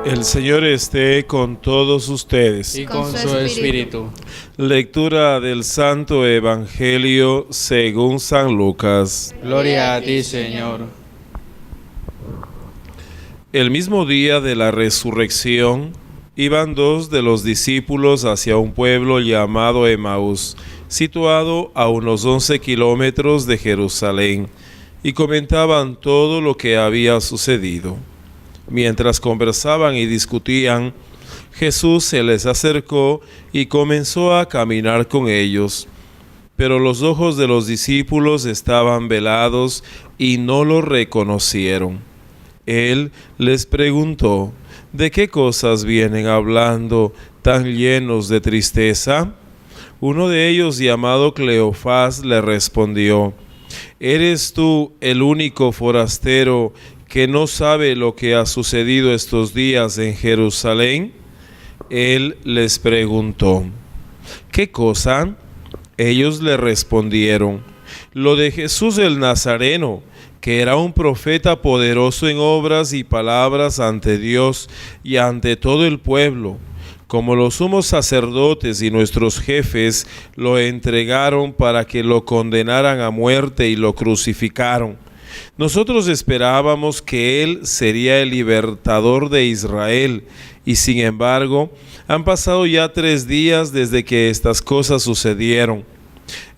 El Señor esté con todos ustedes. Y con su espíritu. Lectura del Santo Evangelio según San Lucas. Gloria a ti, Señor. El mismo día de la resurrección, iban dos de los discípulos hacia un pueblo llamado Emaús, situado a unos 11 kilómetros de Jerusalén, y comentaban todo lo que había sucedido. Mientras conversaban y discutían, Jesús se les acercó y comenzó a caminar con ellos. Pero los ojos de los discípulos estaban velados y no lo reconocieron. Él les preguntó: ¿de qué cosas vienen hablando tan llenos de tristeza? Uno de ellos, llamado Cleofás, le respondió: ¿eres tú el único forastero que no sabe lo que ha sucedido estos días en Jerusalén? Él les preguntó: ¿qué cosa? Ellos le respondieron: lo de Jesús el Nazareno, que era un profeta poderoso en obras y palabras ante Dios y ante todo el pueblo. Como los sumos sacerdotes y nuestros jefes lo entregaron para que lo condenaran a muerte y lo crucificaron. Nosotros esperábamos que Él sería el libertador de Israel, y sin embargo, han pasado ya 3 días desde que estas cosas sucedieron.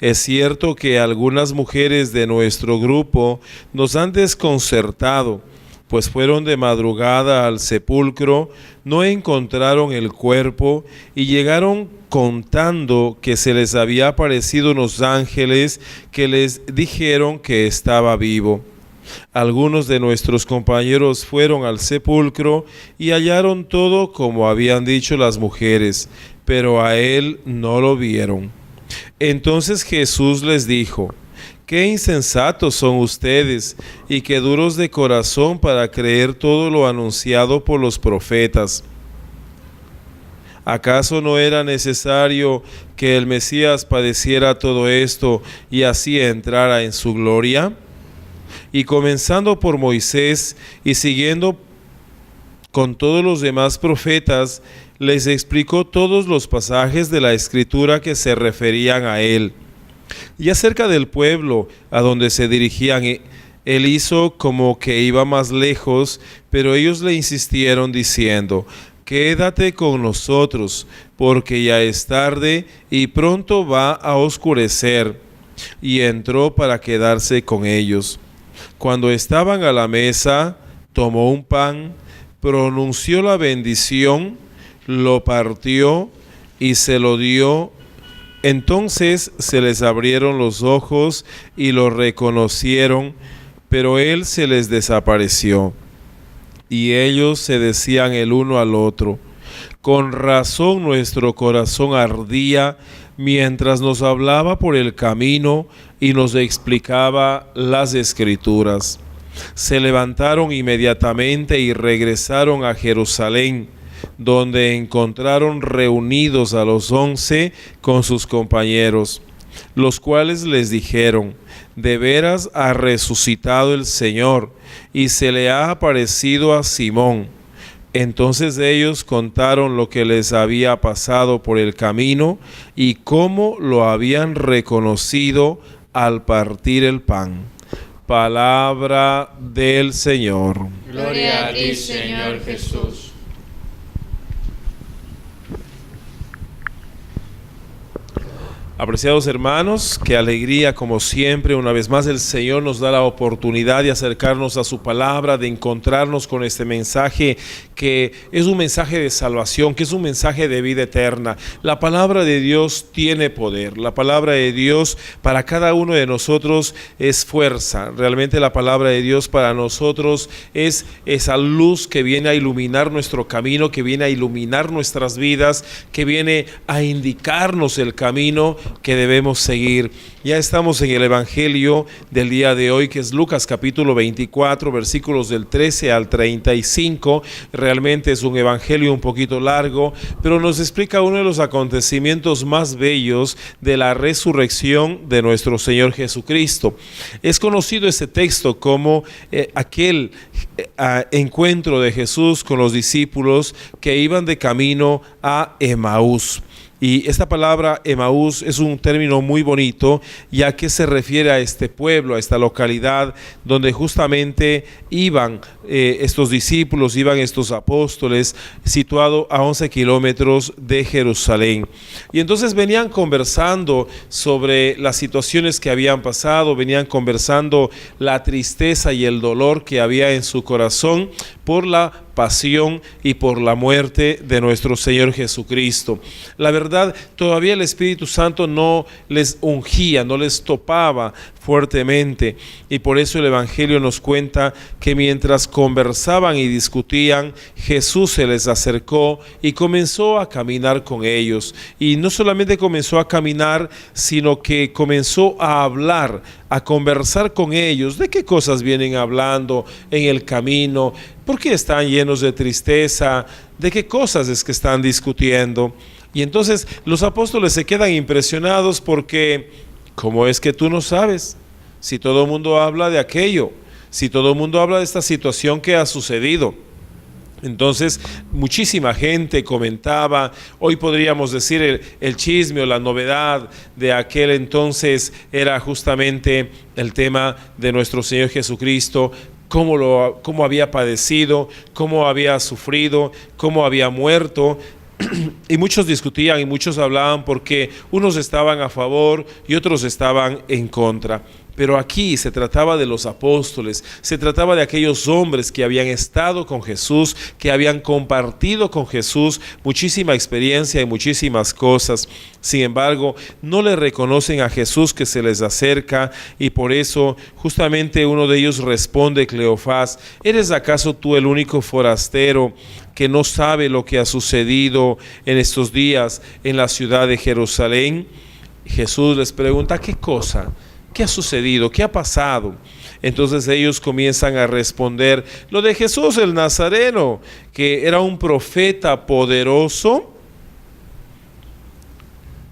Es cierto que algunas mujeres de nuestro grupo nos han desconcertado, pues fueron de madrugada al sepulcro, no encontraron el cuerpo y llegaron contando que se les había aparecido unos ángeles que les dijeron que estaba vivo. Algunos de nuestros compañeros fueron al sepulcro y hallaron todo como habían dicho las mujeres, pero a él no lo vieron. Entonces Jesús les dijo: qué insensatos son ustedes y qué duros de corazón para creer todo lo anunciado por los profetas. ¿Acaso no era necesario que el Mesías padeciera todo esto y así entrara en su gloria? Y comenzando por Moisés y siguiendo con todos los demás profetas, les explicó todos los pasajes de la Escritura que se referían a él. Y acerca del pueblo a donde se dirigían, él hizo como que iba más lejos, pero ellos le insistieron diciendo: quédate con nosotros, porque ya es tarde y pronto va a oscurecer. Y entró para quedarse con ellos. Cuando estaban a la mesa, tomó un pan, pronunció la bendición, lo partió y se lo dio. Entonces se les abrieron los ojos y lo reconocieron, pero él se les desapareció. Y ellos se decían el uno al otro: con razón nuestro corazón ardía mientras nos hablaba por el camino y nos explicaba las Escrituras. Se levantaron inmediatamente y regresaron a Jerusalén, donde encontraron reunidos a los 11 con sus compañeros, los cuales les dijeron: de veras ha resucitado el Señor y se le ha aparecido a Simón. Entonces ellos contaron lo que les había pasado por el camino y cómo lo habían reconocido al partir el pan. Palabra del Señor. Gloria a ti, Señor Jesús. Apreciados hermanos, qué alegría como siempre, una vez más el Señor nos da la oportunidad de acercarnos a su palabra, de encontrarnos con este mensaje que es un mensaje de salvación, que es un mensaje de vida eterna. La palabra de Dios tiene poder, la palabra de Dios para cada uno de nosotros es fuerza. Realmente la palabra de Dios para nosotros es esa luz que viene a iluminar nuestro camino, que viene a iluminar nuestras vidas, que viene a indicarnos el camino que debemos seguir. Ya estamos en el Evangelio del día de hoy, que es Lucas capítulo 24, versículos del 13 al 35. Realmente es un evangelio un poquito largo, pero nos explica uno de los acontecimientos más bellos de la resurrección de nuestro Señor Jesucristo. Es conocido este texto como aquel encuentro de Jesús con los discípulos que iban de camino a Emaús. Y esta palabra Emaús es un término muy bonito, ya que se refiere a este pueblo, a esta localidad donde justamente iban estos discípulos, iban estos apóstoles, situado a 11 kilómetros de Jerusalén. Y entonces venían conversando sobre las situaciones que habían pasado, venían conversando la tristeza y el dolor que había en su corazón por la pasión y por la muerte de nuestro Señor Jesucristo. La verdad, todavía el Espíritu Santo no les ungía, no les topaba fuertemente, y por eso el Evangelio nos cuenta que mientras conversaban y discutían, Jesús se les acercó y comenzó a caminar con ellos. Y no solamente comenzó a caminar, sino que comenzó a hablar, a conversar con ellos. ¿De qué cosas vienen hablando en el camino? ¿Por qué están llenos de tristeza? ¿De qué cosas es que están discutiendo? Y entonces los apóstoles se quedan impresionados porque ¿cómo es que tú no sabes? Si todo el mundo habla de aquello, si todo el mundo habla de esta situación que ha sucedido. Entonces muchísima gente comentaba, hoy podríamos decir el chisme o la novedad de aquel entonces era justamente el tema de nuestro Señor Jesucristo, cómo había padecido, cómo había sufrido, cómo había muerto. Y muchos discutían y muchos hablaban porque unos estaban a favor y otros estaban en contra. Pero aquí se trataba de los apóstoles, se trataba de aquellos hombres que habían estado con Jesús, que habían compartido con Jesús muchísima experiencia y muchísimas cosas. Sin embargo, no le reconocen a Jesús que se les acerca, y por eso justamente uno de ellos responde, Cleofás: ¿eres acaso tú el único forastero que no sabe lo que ha sucedido en estos días en la ciudad de Jerusalén? Jesús les pregunta: ¿qué cosa? ¿Qué ha sucedido? ¿Qué ha pasado? Entonces ellos comienzan a responder lo de Jesús el Nazareno, que era un profeta poderoso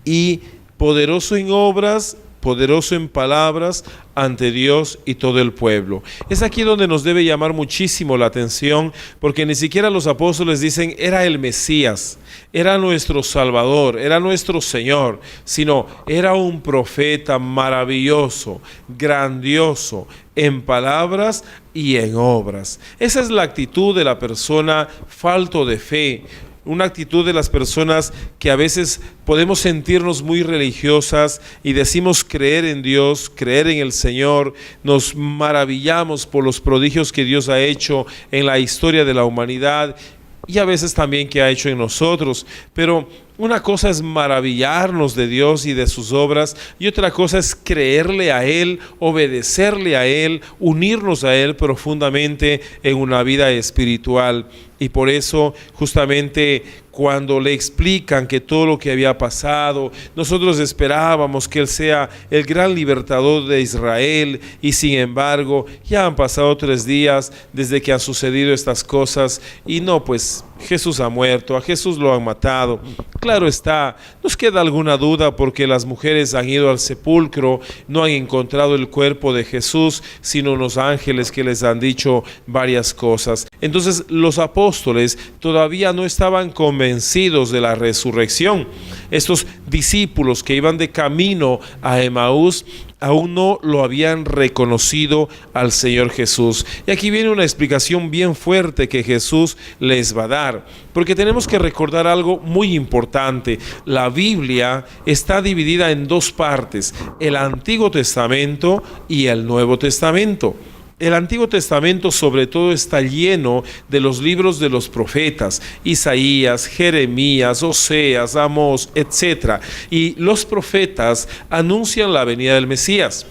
y poderoso en obras, poderoso en palabras ante Dios y todo el pueblo. Es aquí donde nos debe llamar muchísimo la atención, porque ni siquiera los apóstoles dicen era el Mesías, era nuestro Salvador, era nuestro Señor, sino era un profeta maravilloso, grandioso en palabras y en obras. Esa es la actitud de la persona falto de fe, una actitud de las personas que a veces podemos sentirnos muy religiosas y decimos creer en Dios, creer en el Señor, nos maravillamos por los prodigios que Dios ha hecho en la historia de la humanidad y a veces también que ha hecho en nosotros, pero una cosa es maravillarnos de Dios y de sus obras, y otra cosa es creerle a Él, obedecerle a Él, unirnos a Él profundamente en una vida espiritual. Y por eso justamente cuando le explican que todo lo que había pasado, nosotros esperábamos que Él sea el gran libertador de Israel, y sin embargo ya han pasado 3 días desde que han sucedido estas cosas y no, pues Jesús ha muerto, a Jesús lo han matado. Claro está, nos queda alguna duda porque las mujeres han ido al sepulcro, no han encontrado el cuerpo de Jesús, sino unos ángeles que les han dicho varias cosas. Entonces los apóstoles todavía no estaban convencidos de la resurrección. Estos discípulos que iban de camino a Emaús aún no lo habían reconocido al Señor Jesús. Y aquí viene una explicación bien fuerte que Jesús les va a dar, porque tenemos que recordar algo muy importante. La Biblia está dividida en 2 partes, el Antiguo Testamento y el Nuevo Testamento. El Antiguo Testamento sobre todo está lleno de los libros de los profetas, Isaías, Jeremías, Oseas, Amós, etc. Y los profetas anuncian la venida del Mesías.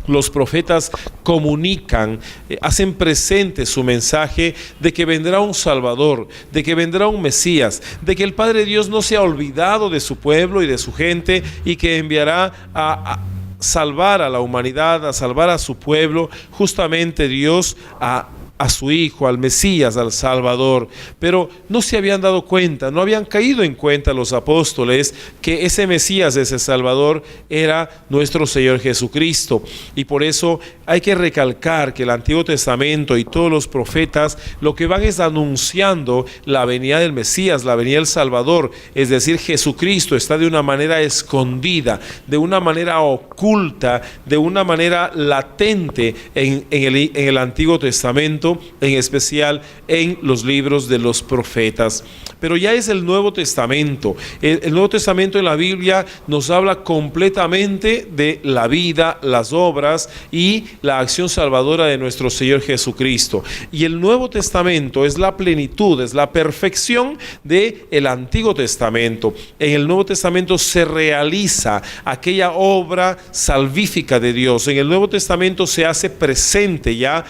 los profetas comunican, hacen presente su mensaje de que vendrá un Salvador, de que vendrá un Mesías, de que el Padre Dios no se ha olvidado de su pueblo y de su gente y que enviará a salvar a la humanidad, a salvar a su pueblo, justamente Dios a su Hijo, al Mesías, al Salvador. Pero no se habían dado cuenta, no habían caído en cuenta los apóstoles que ese Mesías, ese Salvador, era nuestro Señor Jesucristo. Y por eso hay que recalcar que el Antiguo Testamento y todos los profetas lo que van es anunciando la venida del Mesías, la venida del Salvador. Es decir, Jesucristo está de una manera escondida, de una manera oculta, de una manera latente en el Antiguo Testamento, en especial en los libros de los profetas. Pero ya es el Nuevo Testamento. El Nuevo Testamento en la Biblia nos habla completamente de la vida, las obras y la acción salvadora de nuestro Señor Jesucristo. Y el Nuevo Testamento es la plenitud, es la perfección del Antiguo Testamento. En el Nuevo Testamento se realiza aquella obra salvífica de Dios. En el Nuevo Testamento se hace presente ya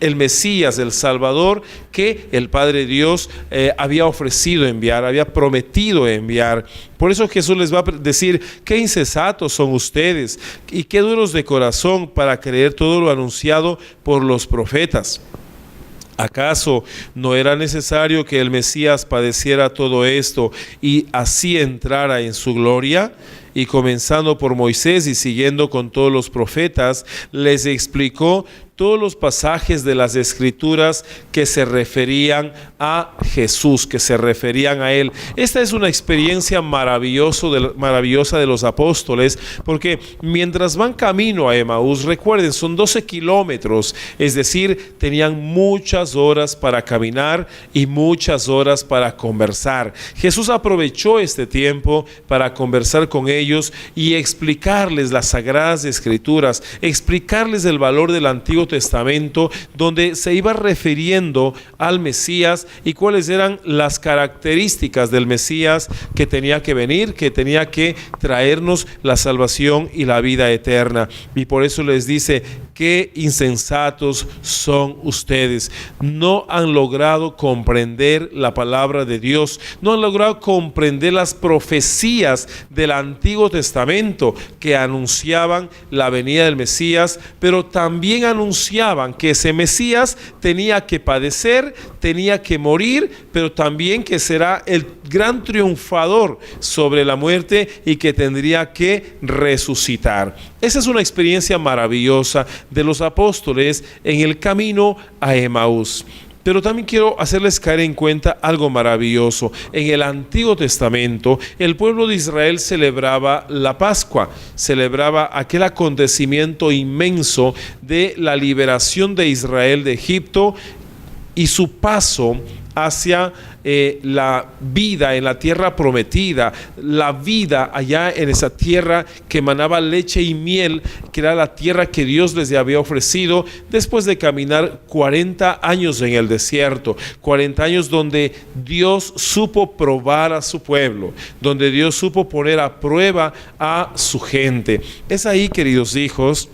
el Mesías, el Salvador, que el Padre Dios había ofrecido enviar, había prometido enviar. Por eso Jesús les va a decir: qué insensatos son ustedes y qué duros de corazón para creer todo lo anunciado por los profetas. ¿Acaso no era necesario que el Mesías padeciera todo esto y así entrara en su gloria? Y comenzando por Moisés y siguiendo con todos los profetas, les explicó todos los pasajes de las Escrituras que se referían a Jesús, que se referían a Él. Esta es una experiencia maravillosa de los apóstoles, porque mientras van camino a Emaús, recuerden, son 12 kilómetros, es decir, tenían muchas horas para caminar y muchas horas para conversar. Jesús aprovechó este tiempo para conversar con ellos y explicarles las Sagradas Escrituras, explicarles el valor del Antiguo Testamento, donde se iba refiriendo al Mesías y cuáles eran las características del Mesías que tenía que venir, que tenía que traernos la salvación y la vida eterna. Y por eso les dice: qué insensatos son ustedes. No han logrado comprender la palabra de Dios, no han logrado comprender las profecías del Antiguo Testamento que anunciaban la venida del Mesías, pero también anunciaban que ese Mesías tenía que padecer, tenía que morir, pero también que será el gran triunfador sobre la muerte y que tendría que resucitar. Esa es una experiencia maravillosa de los apóstoles en el camino a Emaús. Pero también quiero hacerles caer en cuenta algo maravilloso. En el Antiguo Testamento, el pueblo de Israel celebraba la Pascua, celebraba aquel acontecimiento inmenso de la liberación de Israel de Egipto y su paso hacia la vida en la tierra prometida, la vida allá en esa tierra que emanaba leche y miel, que era la tierra que Dios les había ofrecido después de caminar 40 años en el desierto, 40 años donde Dios supo probar a su pueblo, donde Dios supo poner a prueba a su gente. Es ahí, queridos hijos,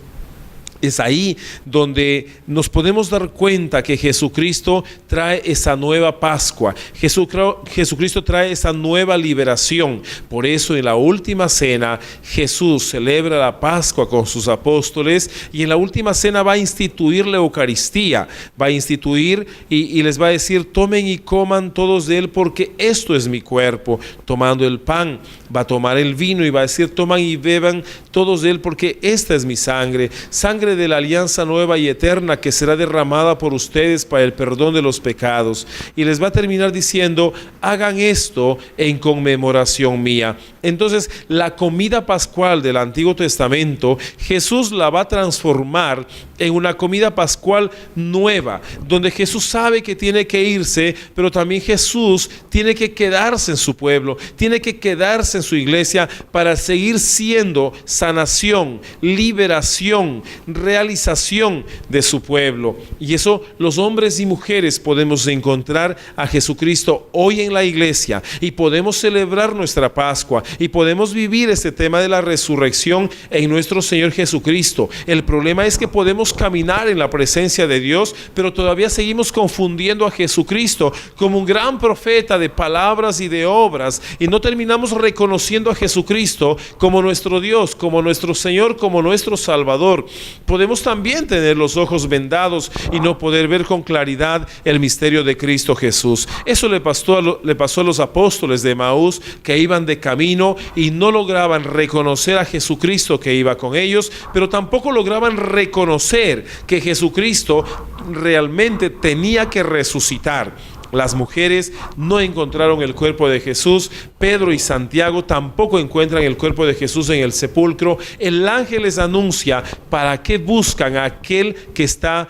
es ahí donde nos podemos dar cuenta que Jesucristo trae esa nueva Pascua. Jesucristo trae esa nueva liberación. Por eso en la última cena Jesús celebra la Pascua con sus apóstoles y en la última cena va a instituir la Eucaristía. Va a instituir y les va a decir: tomen y coman todos de él, porque esto es mi cuerpo. Tomando el pan, va a tomar el vino y va a decir: toman y beban todos de él, porque esta es mi sangre, sangre de la alianza nueva y eterna que será derramada por ustedes para el perdón de los pecados. Y les va a terminar diciendo: hagan esto en conmemoración mía. Entonces, la comida pascual del Antiguo Testamento, Jesús la va a transformar en una comida pascual nueva, donde Jesús sabe que tiene que irse, pero también Jesús tiene que quedarse en su pueblo, tiene que quedarse en su iglesia para seguir siendo sanación, liberación, realización de su pueblo. Y eso los hombres y mujeres podemos encontrar a Jesucristo hoy en la iglesia y podemos celebrar nuestra Pascua y podemos vivir este tema de la resurrección en nuestro Señor Jesucristo. El problema es que podemos caminar en la presencia de Dios, pero todavía seguimos confundiendo a Jesucristo como un gran profeta de palabras y de obras, y no terminamos reconociendo a Jesucristo como nuestro Dios, como nuestro Señor, como nuestro Salvador. Podemos también tener los ojos vendados y no poder ver con claridad el misterio de Cristo Jesús. Eso le pasó a los apóstoles de Emaús, que iban de camino y no lograban reconocer a Jesucristo que iba con ellos, pero tampoco lograban reconocer que Jesucristo realmente tenía que resucitar. Las mujeres no encontraron el cuerpo de Jesús. Pedro y Santiago tampoco encuentran el cuerpo de Jesús en el sepulcro. El ángel les anuncia para qué buscan a aquel que está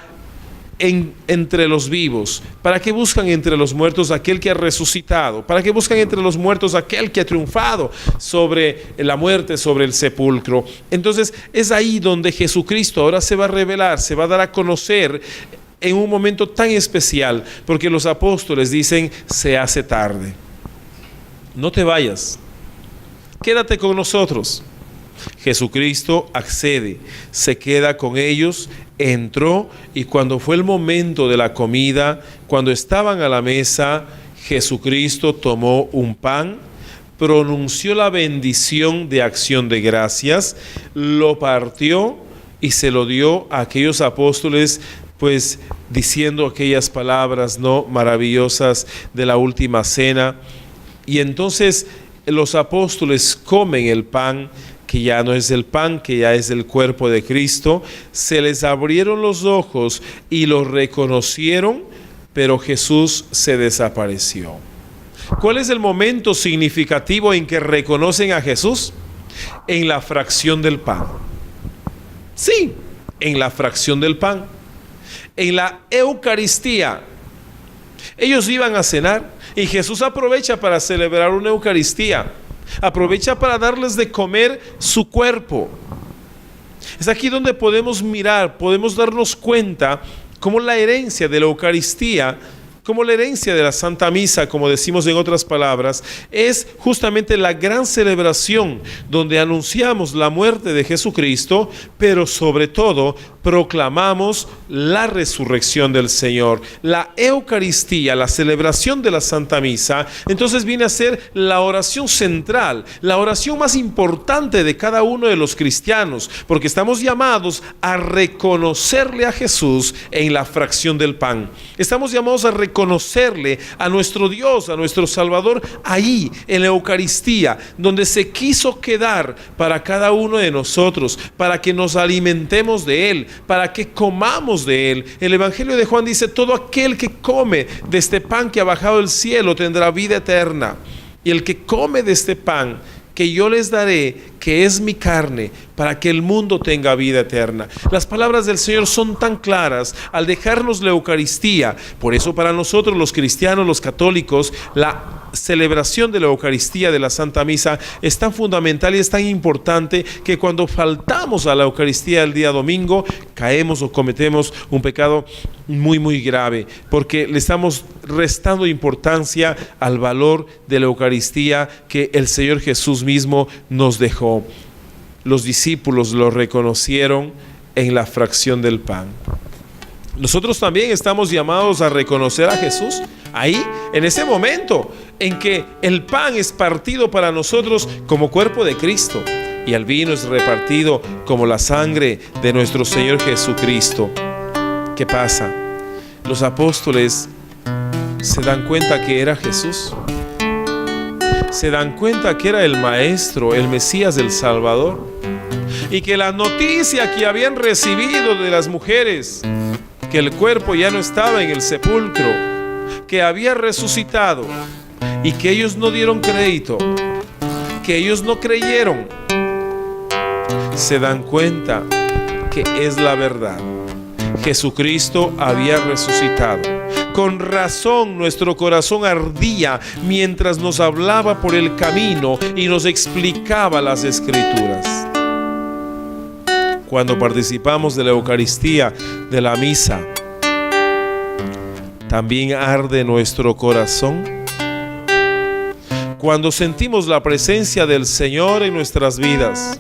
entre los vivos, para qué buscan entre los muertos aquel que ha resucitado, para qué buscan entre los muertos aquel que ha triunfado sobre la muerte, sobre el sepulcro. Entonces es ahí donde Jesucristo ahora se va a revelar, se va a dar a conocer en un momento tan especial, porque los apóstoles dicen: se hace tarde, no te vayas, quédate con nosotros. Jesucristo accede, se queda con ellos, entró, y cuando fue el momento de la comida, cuando estaban a la mesa, Jesucristo tomó un pan, pronunció la bendición de acción de gracias, lo partió y se lo dio a aquellos apóstoles, pues diciendo aquellas palabras no maravillosas de la última cena. Y entonces los apóstoles comen el pan, que ya no es el pan, que ya es el cuerpo de Cristo. Se les abrieron los ojos y lo reconocieron, pero Jesús se desapareció. ¿Cuál es el momento significativo en que reconocen a Jesús? En la fracción del pan. Sí, en la fracción del pan. En la Eucaristía. Ellos iban a cenar y Jesús aprovecha para celebrar una Eucaristía. Aprovecha para darles de comer su cuerpo. Es aquí donde podemos mirar, podemos darnos cuenta cómo la herencia de la Eucaristía, como la herencia de la Santa Misa, como decimos en otras palabras, es justamente la gran celebración donde anunciamos la muerte de Jesucristo, pero sobre todo proclamamos la resurrección del Señor. La Eucaristía, la celebración de la Santa Misa, entonces viene a ser la oración central, la oración más importante de cada uno de los cristianos, porque estamos llamados a reconocerle a Jesús en la fracción del pan. Estamos llamados a reconocerle a nuestro Dios, a nuestro Salvador, ahí en la Eucaristía, donde se quiso quedar para cada uno de nosotros, para que nos alimentemos de Él, para que comamos de Él. El Evangelio de Juan dice: todo aquel que come de este pan que ha bajado del cielo tendrá vida eterna. Y el que come de este pan que yo les daré, que es mi carne, para que el mundo tenga vida eterna. Las palabras del Señor son tan claras al dejarnos la Eucaristía. Por eso para nosotros los cristianos, los católicos, la celebración de la Eucaristía, de la Santa Misa, es tan fundamental y es tan importante que cuando faltamos a la Eucaristía el día domingo, caemos o cometemos un pecado muy muy grave, porque le estamos restando importancia al valor de la Eucaristía que el Señor Jesús mismo nos dejó. Los discípulos lo reconocieron en la fracción del pan. Nosotros también estamos llamados a reconocer a Jesús ahí, en ese momento en que el pan es partido para nosotros como cuerpo de Cristo y el vino es repartido como la sangre de nuestro Señor Jesucristo. ¿Qué pasa? Los apóstoles se dan cuenta que era Jesús. Se dan cuenta que era el Maestro, el Mesías, el Salvador, y que la noticia que habían recibido de las mujeres, que el cuerpo ya no estaba en el sepulcro, que había resucitado, y que ellos no dieron crédito, que ellos no creyeron, se dan cuenta que es la verdad. Jesucristo había resucitado. Con razón nuestro corazón ardía mientras nos hablaba por el camino y nos explicaba las Escrituras. cuando participamos de la Eucaristía, de la misa, también arde nuestro corazón. Cuando sentimos la presencia del Señor en nuestras vidas,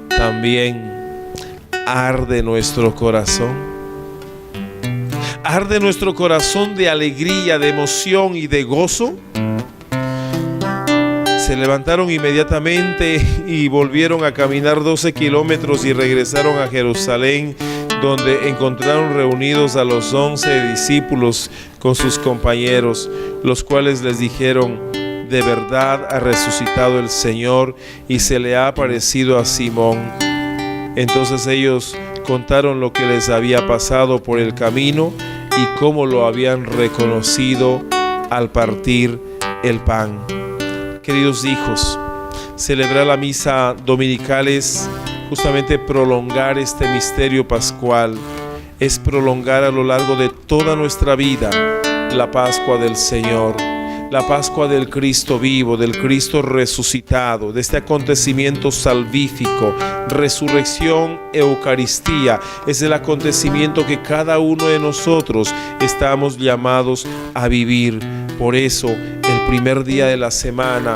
también arde nuestro corazón. Arde nuestro corazón de alegría, de emoción y de gozo. Se levantaron inmediatamente y volvieron a caminar 12 kilómetros y regresaron a Jerusalén, donde encontraron reunidos a los 11 discípulos con sus compañeros, los cuales les dijeron: de verdad ha resucitado el Señor y se le ha aparecido a Simón. Entonces ellos contaron lo que les había pasado por el camino y cómo lo habían reconocido al partir el pan. Queridos hijos, celebrar la misa dominical es justamente prolongar este misterio pascual, es prolongar a lo largo de toda nuestra vida la Pascua del Señor, la Pascua del Cristo vivo, del Cristo resucitado, de este acontecimiento salvífico. Resurrección, Eucaristía, es el acontecimiento que cada uno de nosotros estamos llamados a vivir. Por eso, el primer día de la semana,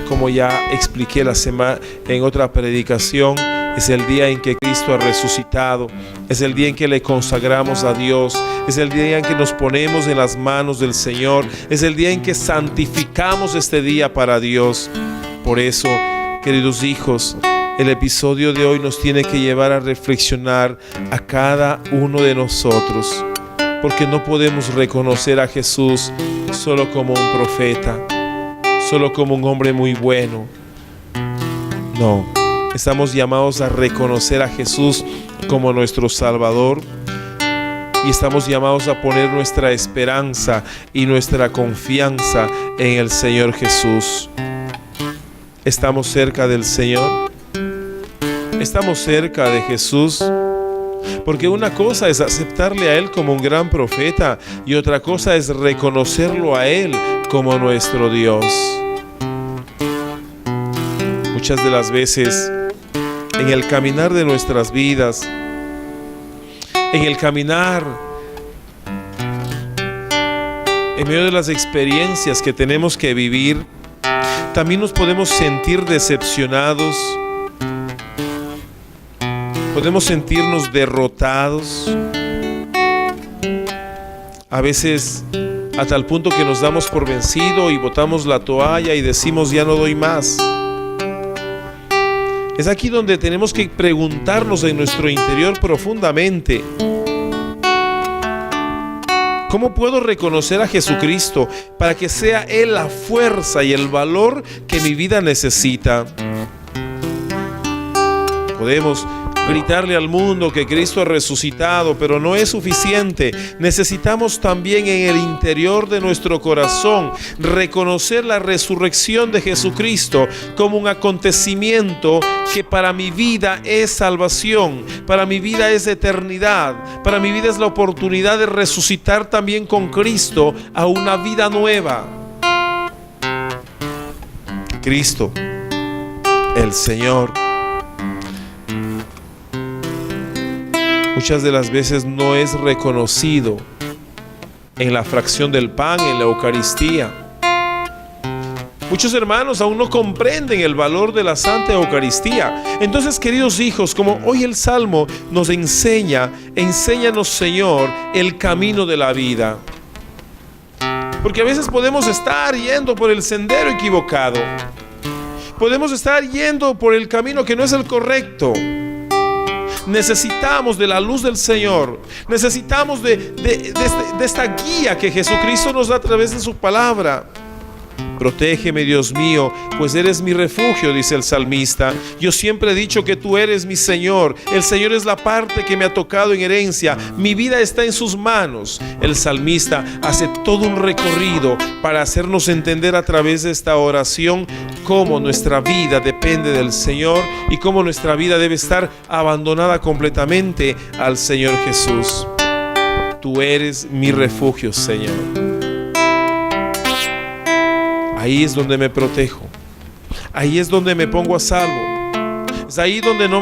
como ya expliqué en otra predicación, es el día en que Cristo ha resucitado, es el día en que le consagramos a Dios, es el día en que nos ponemos en las manos del Señor, es el día en que santificamos este día para Dios. Por eso, queridos hijos, el episodio de hoy nos tiene que llevar a reflexionar a cada uno de nosotros, porque no podemos reconocer a Jesús solo como un profeta, solo como un hombre muy bueno. No, estamos llamados a reconocer a Jesús como nuestro Salvador y estamos llamados a poner nuestra esperanza y nuestra confianza en el Señor Jesús. ¿Estamos cerca del Señor? ¿Estamos cerca de Jesús? Porque una cosa es aceptarle a Él como un gran profeta y otra cosa es reconocerlo a Él como nuestro Dios. Muchas de las veces en el caminar de nuestras vidas, en el caminar, en medio de las experiencias que tenemos que vivir, también nos podemos sentir decepcionados, podemos sentirnos derrotados, a veces a tal punto que nos damos por vencido y botamos la toalla y decimos: ya no doy más. Es aquí donde tenemos que preguntarnos en nuestro interior profundamente: ¿cómo puedo reconocer a Jesucristo para que sea Él la fuerza y el valor que mi vida necesita? Podemos gritarle al mundo que Cristo ha resucitado, pero no es suficiente. Necesitamos también en el interior de nuestro corazón reconocer la resurrección de Jesucristo como un acontecimiento que para mi vida es salvación, para mi vida es eternidad, para mi vida es la oportunidad de resucitar también con Cristo a una vida nueva. Cristo, el Señor, muchas de las veces no es reconocido en la fracción del pan, en la Eucaristía. Muchos hermanos aún no comprenden el valor de la Santa Eucaristía. Entonces, queridos hijos, como hoy el Salmo nos enséñanos, Señor, el camino de la vida. Porque a veces podemos estar yendo por el sendero equivocado. Podemos estar yendo por el camino que no es el correcto. Necesitamos de la luz del Señor. Necesitamos de esta guía que Jesucristo nos da a través de su palabra. Protégeme, Dios mío, pues eres mi refugio, dice el salmista. Yo siempre he dicho que tú eres mi Señor. El Señor es la parte que me ha tocado en herencia. Mi vida está en sus manos. El salmista hace todo un recorrido para hacernos entender a través de esta oración cómo nuestra vida depende del Señor y cómo nuestra vida debe estar abandonada completamente al Señor Jesús. Tú eres mi refugio, Señor. Ahí es donde me protejo. Ahí es donde me pongo a salvo. Es ahí donde no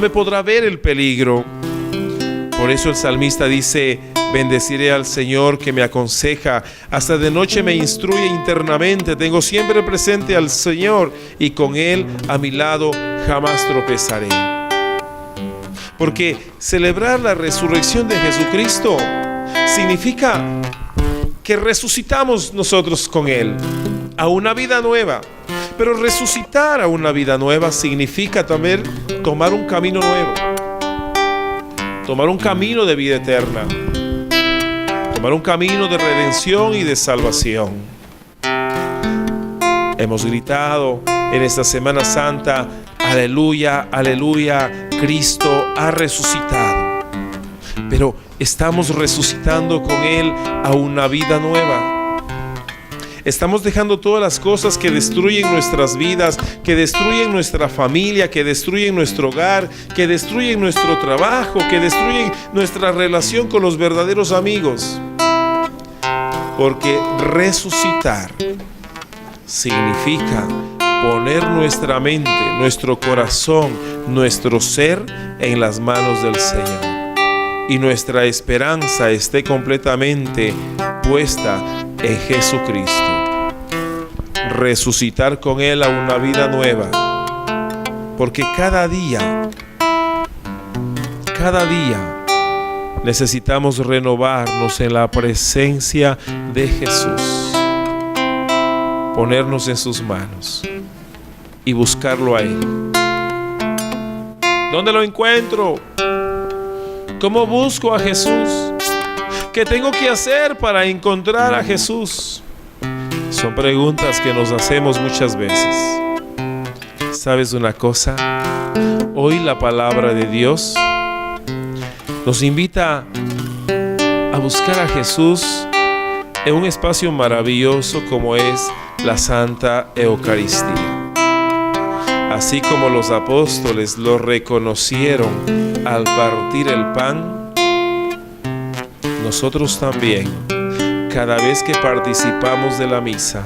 me podrá ver el peligro. Por eso el salmista dice: bendeciré al Señor que me aconseja, hasta de noche me instruye internamente. Tengo siempre presente al Señor y con Él a mi lado jamás tropezaré. Porque celebrar la resurrección de Jesucristo significa que resucitamos nosotros con Él a una vida nueva. Pero resucitar a una vida nueva significa también tomar un camino nuevo, tomar un camino de vida eterna, tomar un camino de redención y de salvación. Hemos gritado en esta Semana Santa: aleluya, aleluya, Cristo ha resucitado. Pero estamos resucitando con Él a una vida nueva. Estamos dejando todas las cosas que destruyen nuestras vidas, que destruyen nuestra familia, que destruyen nuestro hogar, que destruyen nuestro trabajo, que destruyen nuestra relación con los verdaderos amigos. Porque resucitar significa poner nuestra mente, nuestro corazón, nuestro ser en las manos del Señor. Y nuestra esperanza esté completamente puesta en Jesucristo. Resucitar con Él a una vida nueva. Porque cada día necesitamos renovarnos en la presencia de Jesús. Ponernos en sus manos y buscarlo a Él. ¿Dónde lo encuentro? ¿Cómo busco a Jesús? ¿Qué tengo que hacer para encontrar a Jesús? Son preguntas que nos hacemos muchas veces. ¿Sabes una cosa? Hoy la palabra de Dios nos invita a buscar a Jesús en un espacio maravilloso como es la Santa Eucaristía. Así como los apóstoles lo reconocieron al partir el pan, nosotros también, cada vez que participamos de la misa,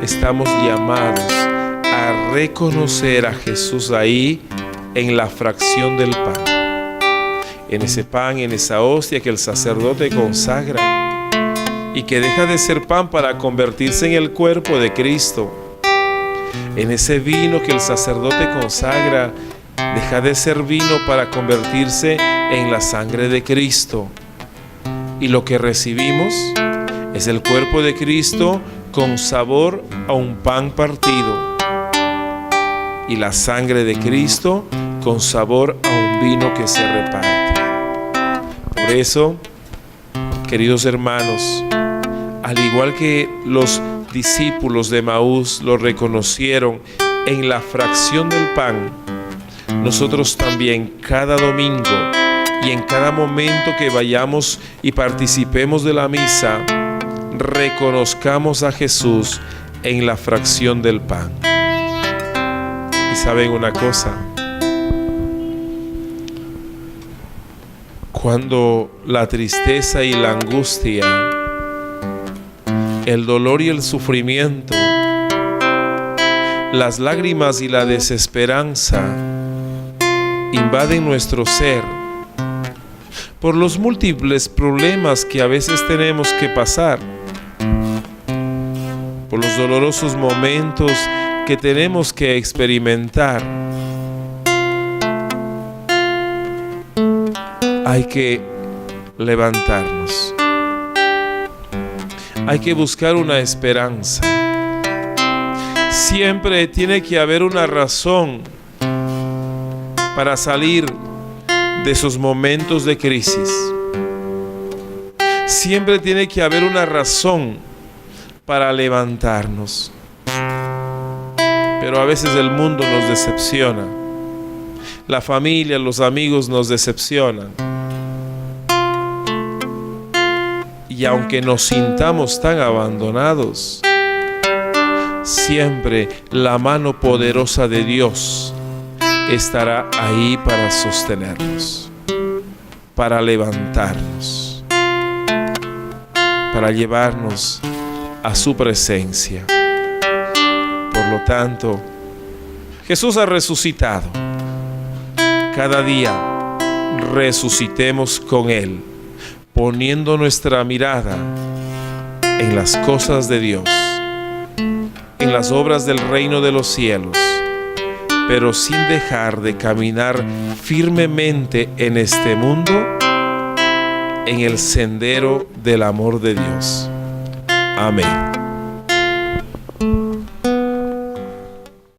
estamos llamados a reconocer a Jesús ahí en la fracción del pan, en ese pan, en esa hostia que el sacerdote consagra y que deja de ser pan para convertirse en el cuerpo de Cristo. En ese vino que el sacerdote consagra, deja de ser vino para convertirse en la sangre de Cristo. Y lo que recibimos es el cuerpo de Cristo con sabor a un pan partido. Y la sangre de Cristo con sabor a un vino que se reparte. Por eso, queridos hermanos, al igual que los discípulos de Emaús lo reconocieron en la fracción del pan, nosotros también cada domingo y en cada momento que vayamos y participemos de la misa, reconozcamos a Jesús en la fracción del pan. Y saben una cosa, cuando la tristeza y la angustia, el dolor y el sufrimiento, las lágrimas y la desesperanza invaden nuestro ser por los múltiples problemas que a veces tenemos que pasar, por los dolorosos momentos que tenemos que experimentar. Hay que levantarnos. Hay que buscar una esperanza. Siempre tiene que haber una razón para salir de esos momentos de crisis. Siempre tiene que haber una razón para levantarnos. Pero a veces el mundo nos decepciona. La familia, los amigos nos decepcionan. Y aunque nos sintamos tan abandonados, siempre la mano poderosa de Dios estará ahí para sostenernos, para levantarnos, para llevarnos a su presencia. Por lo tanto, Jesús ha resucitado. Cada día resucitemos con Él, poniendo nuestra mirada en las cosas de Dios, en las obras del reino de los cielos, pero sin dejar de caminar firmemente en este mundo, en el sendero del amor de Dios. Amén.